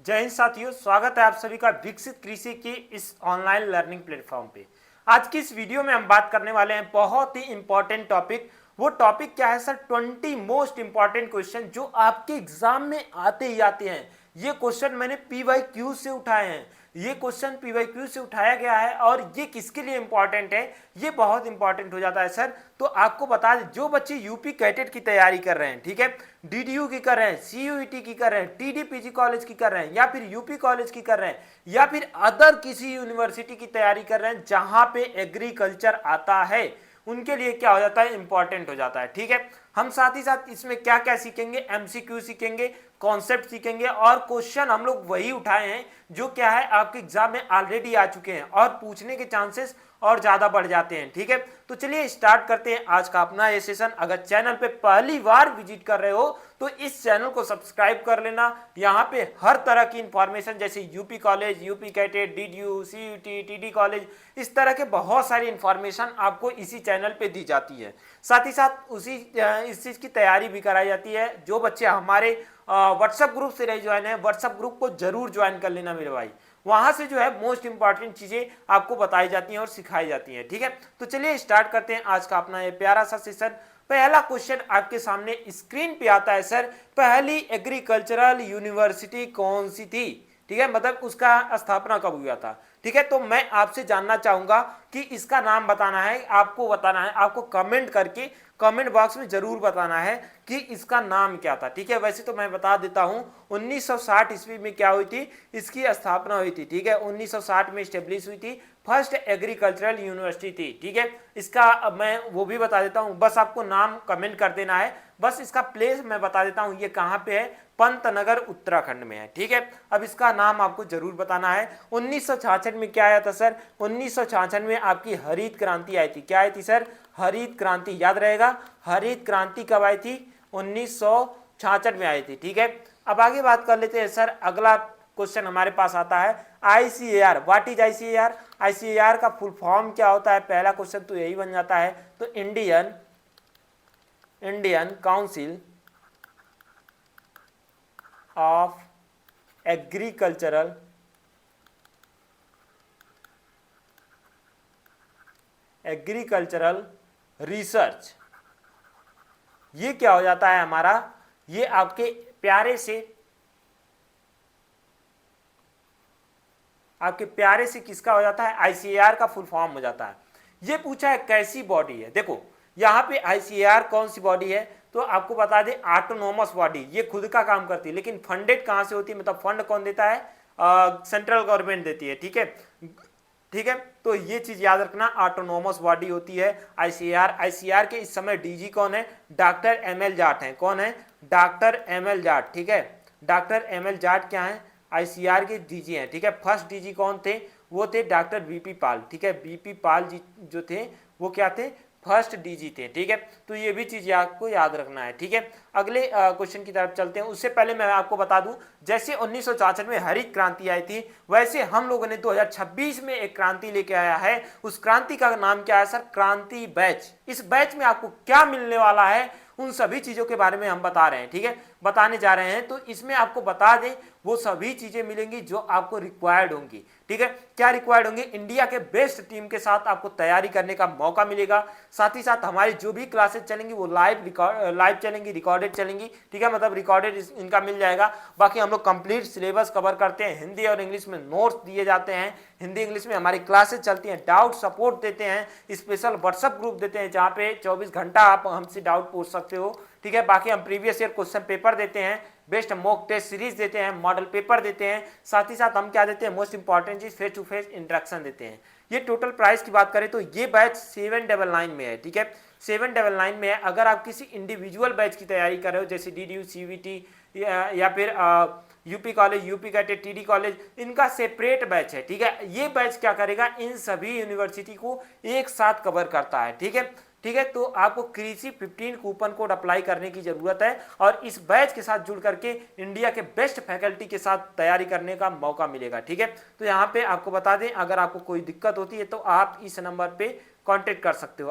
जय हिंद साथियों, स्वागत है आप सभी का विकसित कृषि की इस ऑनलाइन लर्निंग प्लेटफॉर्म पे। आज की इस वीडियो में हम बात करने वाले हैं बहुत ही इंपॉर्टेंट टॉपिक। वो टॉपिक क्या है सर? 20 मोस्ट इंपॉर्टेंट क्वेश्चन जो आपके एग्जाम में आते ही आते हैं। ये क्वेश्चन मैंने PYQ से उठाए हैं। ये क्वेश्चन PYQ से उठाया गया है और ये किसके लिए इंपॉर्टेंट है? ये बहुत इंपॉर्टेंट हो जाता है सर। तो आपको बता दें, जो बच्चे यूपी कैडेट की तैयारी कर रहे हैं, ठीक है, DDU की कर रहे हैं, CUET की कर रहे हैं, TDPG कॉलेज की कर रहे हैं, या फिर यूपी कॉलेज की कर रहे हैं, या फिर अदर किसी यूनिवर्सिटी की तैयारी कर रहे हैं जहां पे एग्रीकल्चर आता है, उनके लिए क्या हो जाता है? इंपॉर्टेंट हो जाता है। ठीक है, हम साथ ही साथ इसमें क्या क्या सीखेंगे? MCQ सीखेंगे, कॉन्सेप्ट सीखेंगे और क्वेश्चन हम लोग वही उठाए हैं जो क्या है आपके एग्जाम में ऑलरेडी आ चुके हैं और पूछने के चांसेस और ज्यादा बढ़ जाते हैं। ठीक है, तो चलिए स्टार्ट करते हैं आज का अपना ये सेशन। अगर चैनल पे पहली बार विजिट कर रहे हो तो इस चैनल को सब्सक्राइब कर लेना। यहाँ पे हर तरह की इंफॉर्मेशन जैसे UP college, UP cadet, DDU, CUET, TD college, इस तरह के बहुत सारी इंफॉर्मेशन आपको इसी चैनल पे दी जाती है। साथ ही साथ इस चीज की तैयारी भी कराई जाती है। जो बच्चे हमारे व्हाट्सएप ग्रुप से नहीं ज्वाइन है, व्हाट्सएप ग्रुप को जरूर ज्वाइन कर लेना मेरे भाई। वहां से जो है मोस्ट इंपॉर्टेंट चीजें आपको बताई जाती हैं और सिखाई जाती हैं। ठीक है, तो चलिए स्टार्ट करते हैं आज का अपना ये प्यारा सा सेशन। पहला क्वेश्चन आपके सामने स्क्रीन पे आता है सर, पहली एग्रीकल्चरल यूनिवर्सिटी कौन सी थी? ठीक है, मतलब उसका स्थापना कब हुआ था? ठीक है, तो मैं आपसे जानना चाहूंगा कि इसका नाम बताना है, आपको बताना है, आपको कमेंट करके कमेंट बॉक्स में जरूर बताना है कि इसका नाम क्या था। ठीक है, वैसे तो मैं बता देता हूं 1960 ईस्वी में क्या हुई थी, इसकी स्थापना हुई थी। ठीक है, 1960 में स्टेब्लिश हुई थी, फर्स्ट एग्रीकल्चरल यूनिवर्सिटी थी। ठीक है, इसका मैं वो भी बता देता हूं, बस आपको नाम कमेंट कर देना है। बस इसका प्लेस मैं बता देता हूं, ये कहां पे है? पंतनगर उत्तराखंड में है। ठीक है, अब इसका नाम आपको जरूर बताना है। 1966 में क्या आया था सर? 1966 में आपकी हरित क्रांति आई थी। क्या आई थी सर? हरित क्रांति, याद रहेगा। हरित क्रांति कब आई थी? 1966 में आई थी। ठीक है, अब आगे बात कर लेते हैं सर। अगला क्वेश्चन हमारे पास आता है ICAR। What is ICAR? ICAR का फुल फॉर्म क्या होता है? पहला क्वेश्चन तो यही बन जाता है। तो Indian council of agricultural research. ये क्या हो जाता है हमारा? ये आपके प्यारे से किसका हो जाता है? ICAR का फुल फॉर्म हो जाता है। ये पूछा है कैसी बॉडी है। देखो यहां पे ICAR कौन सी बॉडी है, तो आपको बता दें ऑटोनोमस बॉडी। ये खुद का काम करती है, लेकिन फंडेड कहां से होती है? मतलब फंड कौन देता है? सेंट्रल गवर्नमेंट देती है। ठीक है, ठीक है, तो ये चीज याद रखना, ऑटोनोमस बॉडी होती है ICAR के इस समय DG कौन है? डॉक्टर ML जाट है। कौन है? Doctor ML Jat. ठीक है, डॉक्टर ML जाट क्या है? ICAR के DG हैं। ठीक है, फर्स्ट DG कौन थे? वो थे डॉक्टर BP पाल। ठीक है, BP पाल जी जो थे वो क्या थे? फर्स्ट DG थे। ठीक है, तो ये भी चीज आपको याद रखना है। ठीक है, अगले क्वेश्चन की तरफ चलते हैं। उससे पहले मैं आपको बता दूं, जैसे 1966 में हरित क्रांति आई थी, वैसे हम लोगों ने 2026 में एक क्रांति लेके आया है। उस क्रांति का नाम क्या है सर? क्रांति बैच। इस बैच में आपको क्या मिलने वाला है, उन सभी चीजों के बारे में हम बता रहे हैं। ठीक है, बताने जा रहे हैं। तो इसमें आपको बता दें वो सभी चीजें मिलेंगी जो आपको रिक्वायर्ड होंगी। ठीक है, क्या रिक्वायर्ड होंगे? इंडिया के बेस्ट टीम के साथ आपको तैयारी करने का मौका मिलेगा। साथ ही साथ हमारी जो भी क्लासेस चलेंगी वो लाइव चलेंगी, रिकॉर्डेड चलेंगी। ठीक है, मतलब रिकॉर्डेड इनका मिल जाएगा। बाकी हम लोग कंप्लीट सिलेबस कवर करते हैं। हिंदी और इंग्लिश में नोट्स दिए जाते हैं, हिंदी इंग्लिश में हमारी क्लासेस चलती हैं, डाउट सपोर्ट देते हैं, स्पेशल व्हाट्सएप ग्रुप देते हैं जहाँ पे 24 घंटा आप हमसे डाउट पूछ सकते हो। ठीक है, बाकी हम प्रीवियस ईयर क्वेश्चन पेपर देते हैं, बेस्ट मॉक टेस्ट सीरीज देते हैं, मॉडल पेपर देते हैं। साथ ही साथ हम क्या देते हैं? मोस्ट इंपॉर्टेंट चीज फेस टू फेस इंटरेक्शन देते हैं। ये टोटल प्राइस की बात करें तो ये बैच 799 में है। ठीक है, 799 में है। अगर आप किसी इंडिविजुअल बैच की तैयारी कर रहे हो जैसे DDU, CUET या फिर UP college, UP cadet, TD college, इनका सेपरेट बैच है। ठीक है, ये बैच क्या करेगा? इन सभी यूनिवर्सिटी को एक साथ कवर करता है। ठीक है, ठीक है, तो आपको कृषि 15 कूपन कोड अप्लाई करने की जरूरत है और इस बैच के साथ जुड़ करके इंडिया के बेस्ट फैकल्टी के साथ तैयारी करने का मौका मिलेगा। ठीक है, तो यहाँ पे आपको बता दें, अगर आपको कोई दिक्कत होती है तो आप इस नंबर पे कांटेक्ट कर सकते हो,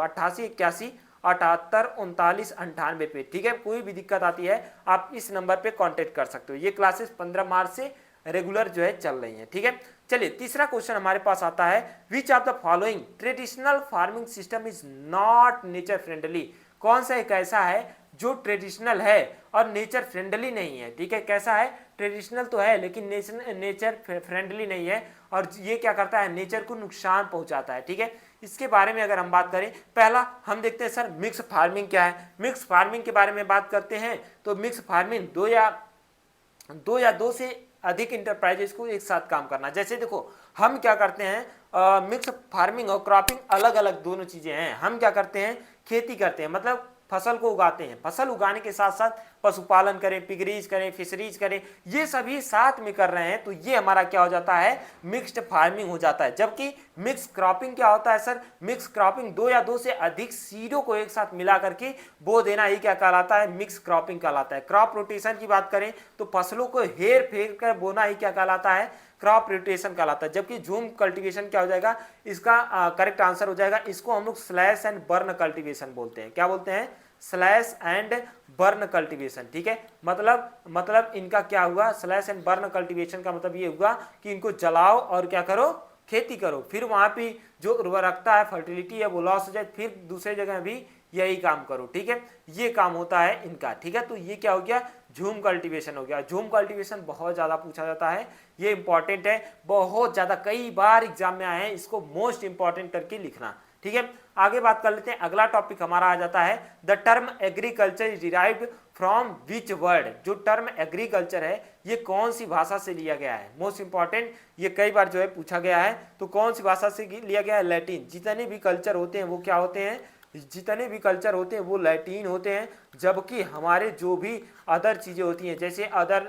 8881783998 पे। ठीक है, कोई भी दिक्कत आती है आप इस नंबर पे कांटेक्ट कर सकते हो। ये क्लासेस 15 मार्च से रेगुलर जो है चल रही हैं। ठीक है, चलिए तीसरा क्वेश्चन हमारे पास आता है, which of the following traditional farming system is not nature friendly. कौन सा एक ऐसा है जो ट्रेडिशनल है और नेचर फ्रेंडली नहीं है। ठीक है, कैसा है, ट्रेडिशनल तो है लेकिन नेचर फ्रेंडली नहीं है और ये क्या करता है, नेचर को नुकसान पहुंचाता है। ठीक है, इसके बारे में अगर हम बात करें, पहला हम देखते हैं सर मिक्स फार्मिंग क्या है। मिक्स फार्मिंग के बारे में बात करते हैं तो मिक्स फार्मिंग दो या दो से अधिक इंटरप्राइजेस को एक साथ काम करना। जैसे देखो हम क्या करते हैं, मिक्स फार्मिंग और क्रॉपिंग अलग अलग दोनों चीजें हैं। हम क्या करते हैं, खेती करते हैं, मतलब फसल को उगाते हैं, फसल उगाने के साथ साथ पशुपालन करें, पिगरीज करें, फिशरीज करें, ये सभी साथ में कर रहे हैं, तो ये हमारा क्या हो जाता है, मिक्स्ड फार्मिंग हो जाता है। जबकि मिक्स क्रॉपिंग क्या होता है सर, मिक्स क्रॉपिंग दो या दो से अधिक सीडों को एक साथ मिला करके बो देना, ही क्या कहलाता है, मिक्स क्रॉपिंग कहलाता है। क्रॉप रोटेशन की बात करें तो फसलों को हेर फेर कर बोना ही क्या कहलाता है, क्रॉप रोटेशन कहलाता है। जबकि झूम कल्टीवेशन क्या हो जाएगा, इसका करेक्ट आंसर हो जाएगा, इसको हम लोग स्लैश एंड बर्न कल्टीवेशन बोलते हैं। क्या बोलते हैं, स्लैश एंड बर्न कल्टीवेशन। ठीक है, मतलब इनका क्या हुआ, स्लैश एंड बर्न कल्टीवेशन का मतलब ये हुआ कि इनको जलाओ और क्या करो, खेती करो, फिर वहां पे जो उर्वरकता है, फर्टिलिटी है, वो लॉस हो जाए, फिर दूसरे जगह भी यही काम करो। ठीक है, ये काम होता है इनका। ठीक है, तो ये क्या हो गया, झूम कल्टीवेशन हो गया। झूम कल्टीवेशन बहुत ज्यादा पूछा जाता है, ये इंपॉर्टेंट है, बहुत ज्यादा कई बार एग्जाम में आए हैं, इसको मोस्ट इंपॉर्टेंट करके लिखना। ठीक है, आगे बात कर लेते हैं। अगला टॉपिक हमारा आ जाता है, the term agriculture is derived from which word. जो टर्म एग्रीकल्चर है ये कौन सी भाषा से लिया गया है, मोस्ट इंपॉर्टेंट, ये कई बार जो है पूछा गया है, तो कौन सी भाषा से लिया गया है, लैटिन। जितने भी कल्चर होते हैं वो क्या होते हैं, जितने भी कल्चर होते हैं वो लैटिन होते हैं। जबकि हमारे जो भी अदर चीजें होती हैं,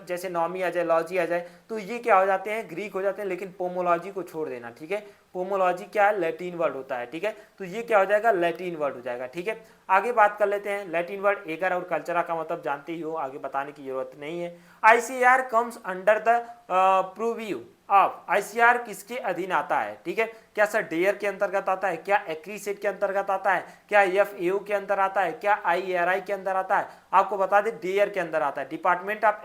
जैसे नॉमी आ जाए, लॉजी आ जाए, तो ये क्या हो जाते हैं, ग्रीक हो जाते हैं। लेकिन पोमोलॉजी को छोड़ देना। ठीक है, पोमोलॉजी क्या है, लैटिन वर्ड होता है। ठीक है, तो ये क्या हो जाएगा, लैटिन वर्ड हो जाएगा। ठीक है, आगे बात कर लेते हैं। लैटिन वर्ड एगर और कल्चरा का मतलब जानते ही हो, आगे बताने की जरूरत नहीं है। ICR comes under the purview of. ICR किसके अधीन आता है, ठीक है, क्या सर डेयर के अंतर्गत आता है, क्या एक्रीसेट के अंतर्गत आता है, क्या एफएओ के अंदर आता है, क्या आईआरआई के अंदर आता है। आपको बता दें डेयर के अंदर आता है, department of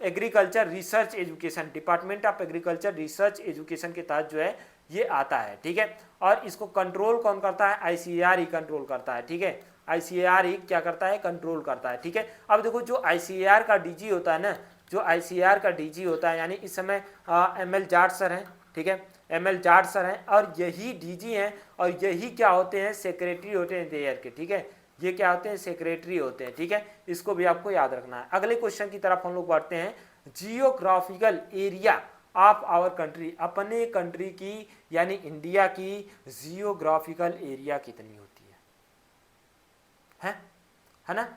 agriculture research education, department of agriculture research education के तहत जो है ये आता है। ठीक है, और इसको कंट्रोल कौन करता है, आईसीएआर ही कंट्रोल करता है। ठीक है, आईसीएआर ही क्या करता है, कंट्रोल करता है। ठीक है, अब देखो जो आईसीएआर का डीजी होता है ना, जो आईसीएआर का डीजी होता है, यानी इस समय एमएल जाट सर हैं। ठीक है, एमएल जाट सर हैं और यही डीजी हैं और यही क्या होते हैं, सेक्रेटरी होते हैं देयर के। ठीक है, ये क्या होते हैं, सेक्रेटरी होते हैं। ठीक है, इसको भी आपको याद रखना है। अगले क्वेश्चन की तरफ हम लोग बढ़ते हैं। Geographical area of our country, अपने कंट्री की यानी इंडिया की जियोग्राफिकल एरिया कितनी होती है ना।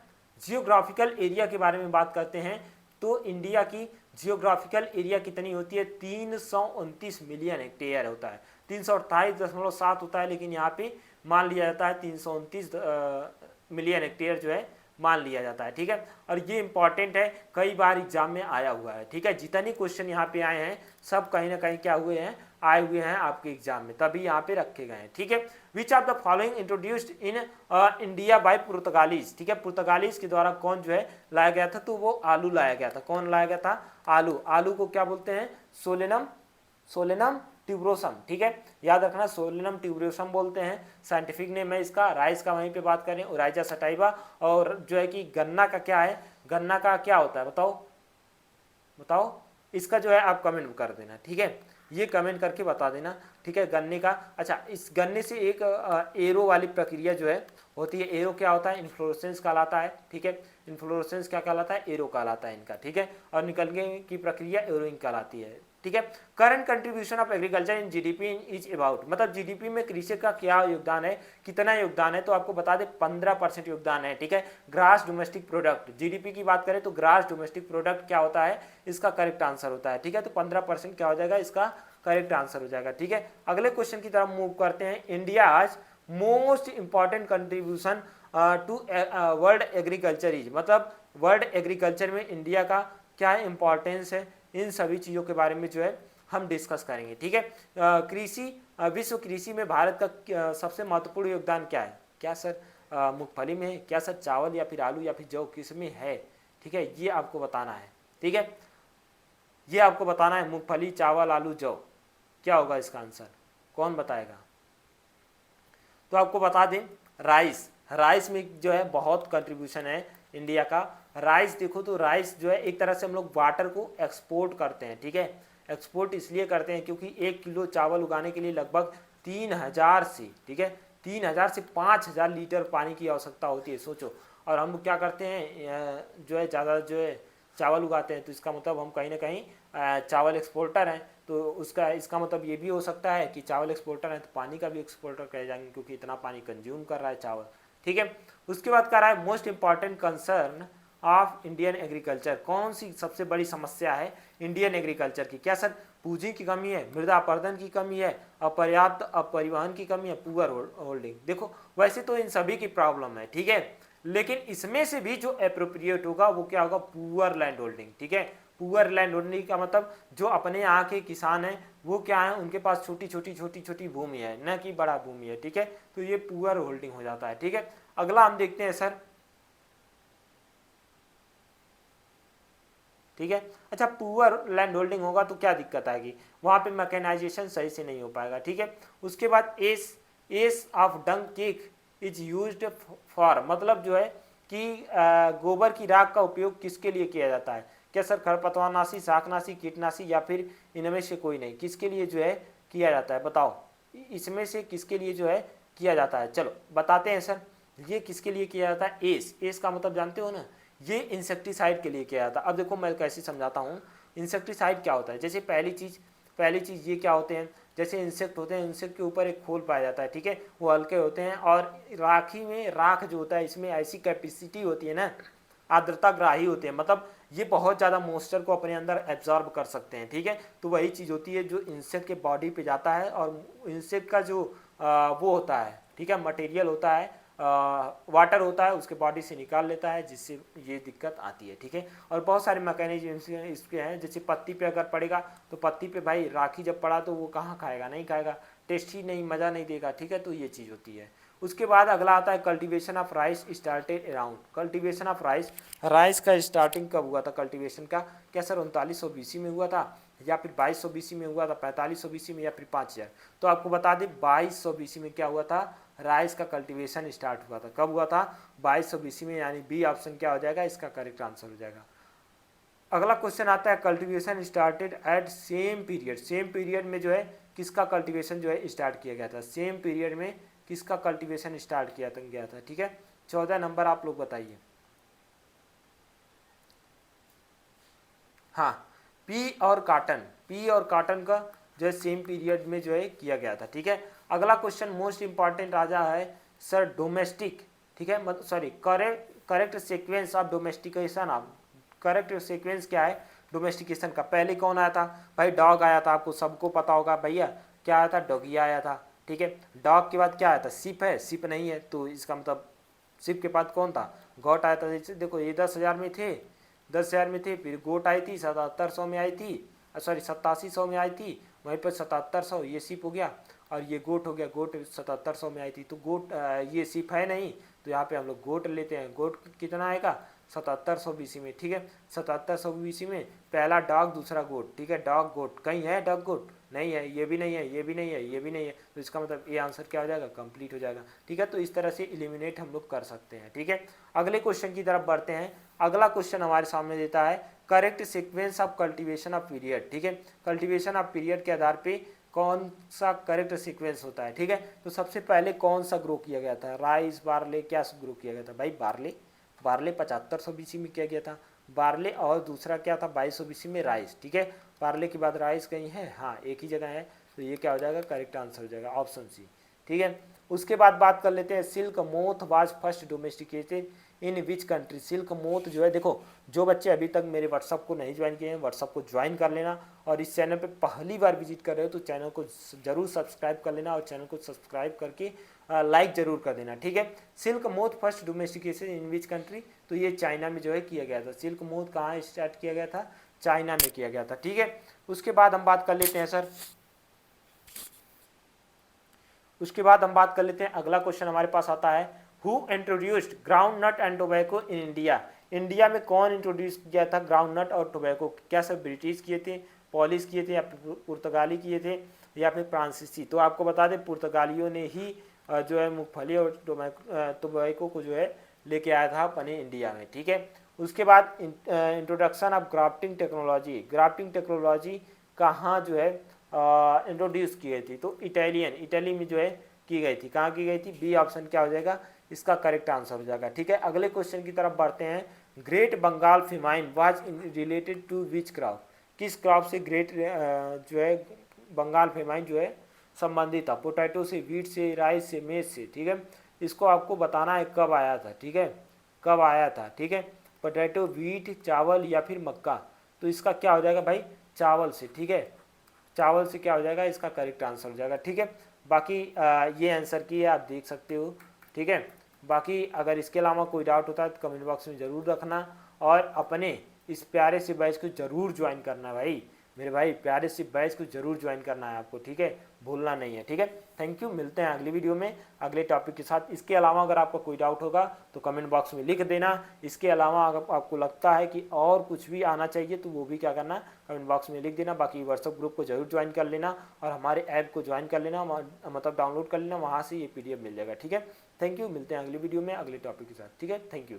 जियोग्राफिकल एरिया के बारे में बात करते हैं तो इंडिया की जियोग्राफिकल एरिया कितनी होती है, 329 मिलियन हेक्टेयर होता है, 328.7 होता है, लेकिन यहाँ पे मान लिया जाता है 329 मिलियन हेक्टेयर जो है मान लिया जाता है। ठीक है, और ये इंपॉर्टेंट है, कई बार एग्जाम में आया हुआ है। ठीक है, जितने क्वेश्चन यहाँ पे आए हैं सब कहीं ना कहीं क्या हुए हैं, आए हुए हैं आपके एग्जाम में, तभी यहाँ पे रखे गए हैं। ठीक है, which of the following introduced in India by Portuguese. ठीक है, पुर्तगालीज के द्वारा कौन जो है लाया गया था, तो वो आलू लाया गया था। कौन लाया गया था, आलू। आलू को क्या बोलते हैं, सोलेनम ट्यूबरोसम। ठीक है, याद रखना, सोलेनम ट्यूबरोसम बोलते हैं साइंटिफिक नेम है इसका। राइस का वहीं पे बात करें, ओराइजा सटाइवा। और जो है कि गन्ना का क्या है, गन्ना का क्या होता है, बताओ इसका जो है आप कमेंट कर देना। ठीक है, ये कमेंट करके बता देना। ठीक है, गन्ने का, अच्छा इस गन्ने से एक एरो वाली प्रक्रिया जो है होती है। एरो क्या होता है, इन्फ्लोरेसेंस कहलाता है। ठीक है, इन्फ्लोरेसेंस क्या कहलाता है, एरो कहलाता है इनका। ठीक है, और निकलने की प्रक्रिया एरोइंग कहलाती है। ठीक है, current contribution of agriculture in GDP is about, मतलब जीडीपी में कृषि का क्या योगदान है, कितना योगदान है, तो आपको बता दें 15% योगदान है। ठीक है, ग्रास डोमेस्टिक प्रोडक्ट, जीडीपी की बात करें तो ग्रास डोमेस्टिक प्रोडक्ट क्या होता है, इसका करेक्ट आंसर होता है। ठीक है, तो 15% क्या हो जाएगा, इसका करेक्ट आंसर हो जाएगा। ठीक है, अगले क्वेश्चन की तरफ मूव करते हैं। इंडिया आज most important contribution to world agriculture is, मतलब वर्ल्ड एग्रीकल्चर में इंडिया का क्या इंपॉर्टेंस है, इन सभी चीज़ों के बारे में जो है हम डिस्कस करेंगे। ठीक है, कृषि, विश्व कृषि में भारत का सबसे महत्वपूर्ण योगदान क्या है, क्या सर मूंगफली में है, क्या सर चावल या फिर आलू या फिर जौ, किस में है। ठीक है, ये आपको बताना है। ठीक है, ये आपको बताना है, मूंगफली, चावल, आलू, जौ, क्या होगा इसका आंसर, कौन बताएगा? तो आपको बता दें राइस, राइस में जो है बहुत कंट्रीब्यूशन है इंडिया का। राइस देखो तो राइस जो है एक तरह से हम लोग वाटर को एक्सपोर्ट करते हैं, ठीक है। एक्सपोर्ट इसलिए करते हैं क्योंकि 1 किलो चावल उगाने के लिए लगभग 3000 से, ठीक है, 3000 से 5000 लीटर पानी की आवश्यकता होती है, सोचो। और हम क्या करते हैं जो है ज़्यादा जो है चावल उगाते हैं, तो इसका मतलब हम कहीं ना कहीं चावल एक्सपोर्टर हैं। तो उसका इसका मतलब ये भी हो सकता है कि चावल एक्सपोर्टर है तो पानी का भी एक्सपोर्टर कहे जाएंगे, क्योंकि इतना पानी कंज्यूम कर रहा है चावल, ठीक है। उसके बाद कह रहा है most important concern of Indian agriculture, कौन सी सबसे बड़ी समस्या है इंडियन एग्रीकल्चर की? क्या सर पूंजी की कमी है, मृदा अपरदन की कमी है, अपर्याप्त परिवहन की कमी है, पुअर होल्डिंग? देखो वैसे तो इन सभी की प्रॉब्लम है, ठीक है, लेकिन इसमें से भी जो अप्रोप्रिएट होगा वो क्या होगा, पुअर लैंड होल्डिंग, ठीक है। पुअर लैंड होल्डिंग का मतलब जो अपने यहाँ के किसान हैं वो क्या है, उनके पास छोटी छोटी भूमि है, न कि बड़ा भूमि है, ठीक है। तो ये पुअर होल्डिंग हो जाता है, ठीक है। अगला हम देखते हैं सर, ठीक है। अच्छा, पुअर लैंड होल्डिंग होगा तो क्या दिक्कत आएगी, वहाँ पे मैकेनाइजेशन सही से नहीं हो पाएगा, ठीक है। उसके बाद एस एस of dung cake is used for, मतलब जो है कि गोबर की राख का उपयोग किसके लिए किया जाता है? क्या सर खरपतवारनाशी, शाकनाशी, कीटनाशी, या फिर इनमें से कोई नहीं? किसके लिए जो है किया जाता है, बताओ इसमें से किसके लिए जो है किया जाता है? चलो बताते हैं सर, ये किसके लिए किया जाता है? एस का मतलब जानते हो ना, ये इंसेक्टिसाइड के लिए किया जाता है। अब देखो मैं कैसे समझाता हूँ, इंसेक्टिसाइड क्या होता है। जैसे पहली चीज़ ये क्या होते हैं, जैसे इंसेक्ट होते हैं, इंसेक्ट के ऊपर एक खोल पाया जाता है, ठीक है, वो हल्के होते हैं, और राखी में राख जो होता है इसमें ऐसी कैपेसिटी होती है ना, आर्द्रता ग्राही होते हैं, मतलब ये बहुत ज़्यादा मॉइस्चर को अपने अंदर एब्जॉर्ब कर सकते हैं, ठीक है। तो वही चीज़ होती है जो इंसेक्ट के बॉडी पे जाता है, और इंसेक्ट का जो वो होता है, ठीक है, मटेरियल होता है, वाटर होता है, उसके बॉडी से निकाल लेता है, जिससे ये दिक्कत आती है, ठीक है। और बहुत सारे मैकेनिज्म इसके हैं, जैसे पत्ती पे अगर पड़ेगा तो पत्ती पे भाई राखी जब पड़ा तो वो कहाँ खाएगा, नहीं खाएगा, टेस्ट ही नहीं, मज़ा नहीं देगा, ठीक है। तो ये चीज़ होती है। उसके बाद अगला आता है cultivation of rice started around, cultivation of rice का स्टार्टिंग कब हुआ था कल्टीवेशन का? क्या सर 3900 BC में हुआ था, या फिर 2200 BC में हुआ था, 4500 BC में, या फिर 5000? तो आपको बता दें 2200 BC में क्या हुआ था, राइस का कल्टीवेशन स्टार्ट हुआ था। कब हुआ था? 2200 BC में, यानी बी ऑप्शन क्या हो जाएगा, इसका करेक्ट आंसर हो जाएगा। अगला क्वेश्चन आता है cultivation started at same period, same period में जो है किसका कल्टीवेशन जो है स्टार्ट किया गया था? सेम पीरियड में किसका कल्टीवेशन स्टार्ट किया गया था, ठीक है। 14 नंबर आप लोग बताइए। हाँ, पी और काटन का जो है सेम पीरियड में जो है किया गया था, ठीक है। अगला क्वेश्चन मोस्ट इंपॉर्टेंट राजा है सर डोमेस्टिक, ठीक है, sorry correct sequence of domestication of, correct sequence क्या है डोमेस्टिकेशन का? पहले कौन आया था भाई? डॉग आया था, आपको सबको पता होगा भैया, क्या आया था? डॉगी आया था, ठीक है। डॉग के बाद क्या आया था? सिप है, सिप नहीं है तो इसका मतलब सिप के बाद कौन था? गोट आया था। देखो ये 10,000 में थे, 10,000 में थे, फिर गोट आई थी 7700 में आई थी, सॉरी 8700 में आई थी, वहीं पर 7700 ये सिप हो गया, और ये गोट हो गया, गोट 7700 में आई थी। तो गोट ये सिप है नहीं, तो यहाँ पे हम लोग गोट लेते हैं। गोट कितना आएगा? 7700 BC में, ठीक है। 7700 BC में पहला डॉग, दूसरा गोट, ठीक है। डॉग गोट कहीं है, डॉग गोट नहीं है, ये भी नहीं है, ये भी नहीं है, ये भी नहीं है, तो इसका मतलब ये आंसर क्या हो जाएगा? कंप्लीट हो जाएगा, ठीक है। तो इस तरह से एलिमिनेट हम लोग कर सकते हैं, ठीक है। अगले क्वेश्चन की तरफ बढ़ते हैं। अगला क्वेश्चन हमारे सामने देता है correct sequence of cultivation of period, ठीक है। कल्टीवेशन ऑफ पीरियड के आधार पे कौन सा करेक्ट सीक्वेंस होता है, ठीक है। तो सबसे पहले कौन सा ग्रो किया गया था? राइस, बार्ले, क्या ग्रो किया गया था भाई? बार्ले 7500 BC में किया गया था, बार्ले, और दूसरा क्या था 2200 BC में राइस, ठीक है। बार्ले के बाद राइस कहीं है? हाँ, एक ही जगह है, तो ये क्या हो जाएगा? करेक्ट आंसर हो जाएगा ऑप्शन सी, ठीक है। उसके बाद बात कर लेते हैं silk moth was first domesticated in which country. Silk moth जो है, देखो जो बच्चे अभी तक मेरे व्हाट्सअप को नहीं ज्वाइन किए हैं, व्हाट्सअप को ज्वाइन कर लेना, और इस चैनल पे पहली बार विजिट कर रहे हो तो चैनल को जरूर सब्सक्राइब कर लेना, और चैनल को सब्सक्राइब करके लाइक जरूर कर देना, ठीक है। Silk moth first domestication in which country? तो ये चाइना में जो है किया गया था। सिल्क मोथ कहाँ स्टार्ट किया गया था? चाइना में किया गया था, ठीक है। उसके बाद हम बात कर लेते हैं सर, अगला क्वेश्चन हमारे पास आता है who introduced groundnut and tobacco in India. India में कौन इंट्रोड्यूस किया था ग्राउंडनट और टोबैको? क्या सब ब्रिटिश किए थे, पॉलिश किए थे, या फिर पुर्तगाली किए थे, या फिर फ्रांसीसी? तो आपको बता दें पुर्तगालियों ने ही जो है मूंगफली और टोबैको को जो है लेके आया था अपने इंडिया में, ठीक है। उसके बाद introduction of grafting technology, grafting technology कहाँ जो है इंट्रोड्यूस की गई थी? तो इटली में जो है की गई थी। कहाँ की गई थी? बी ऑप्शन क्या हो जाएगा इसका करेक्ट आंसर हो जाएगा, ठीक है। अगले क्वेश्चन की तरफ बढ़ते हैं। Great Bengal famine was related to which crop? किस क्रॉप से ग्रेट जो है बंगाल फेमाइन जो है संबंधित था? पोटैटो से, वीट से, राइस से, मेज से, ठीक है। इसको आपको बताना है कब आया था, ठीक है, कब आया था, ठीक है। पोटैटो, वीट, चावल या फिर मक्का? तो इसका क्या हो जाएगा भाई? चावल से, ठीक है। चावल से क्या हो जाएगा इसका करेक्ट आंसर हो जाएगा, ठीक है। बाकी ये आंसर की है, आप देख सकते हो, ठीक है। बाकी अगर इसके अलावा कोई डाउट होता है तो कमेंट बॉक्स में ज़रूर रखना, और अपने इस प्यारे से बैच को ज़रूर ज्वाइन करना भाई, मेरे भाई प्यारे से बैच को ज़रूर ज्वाइन करना है आपको, ठीक है, भूलना नहीं है, ठीक है। थैंक यू, मिलते हैं अगली वीडियो में अगले टॉपिक के साथ। इसके अलावा अगर आपका कोई डाउट होगा तो कमेंट बॉक्स में लिख देना। इसके अलावा अगर आपको लगता है कि और कुछ भी आना चाहिए तो वो भी क्या करना, कमेंट बॉक्स में लिख देना। बाकी व्हाट्सअप ग्रुप को जरूर ज्वाइन कर लेना और हमारे ऐप को ज्वाइन कर लेना, मतलब डाउनलोड कर लेना, वहाँ से ये PDF मिल जाएगा, ठीक है। थैंक यू, मिलते हैं अगली वीडियो में अगले टॉपिक के साथ, ठीक है। Thank you.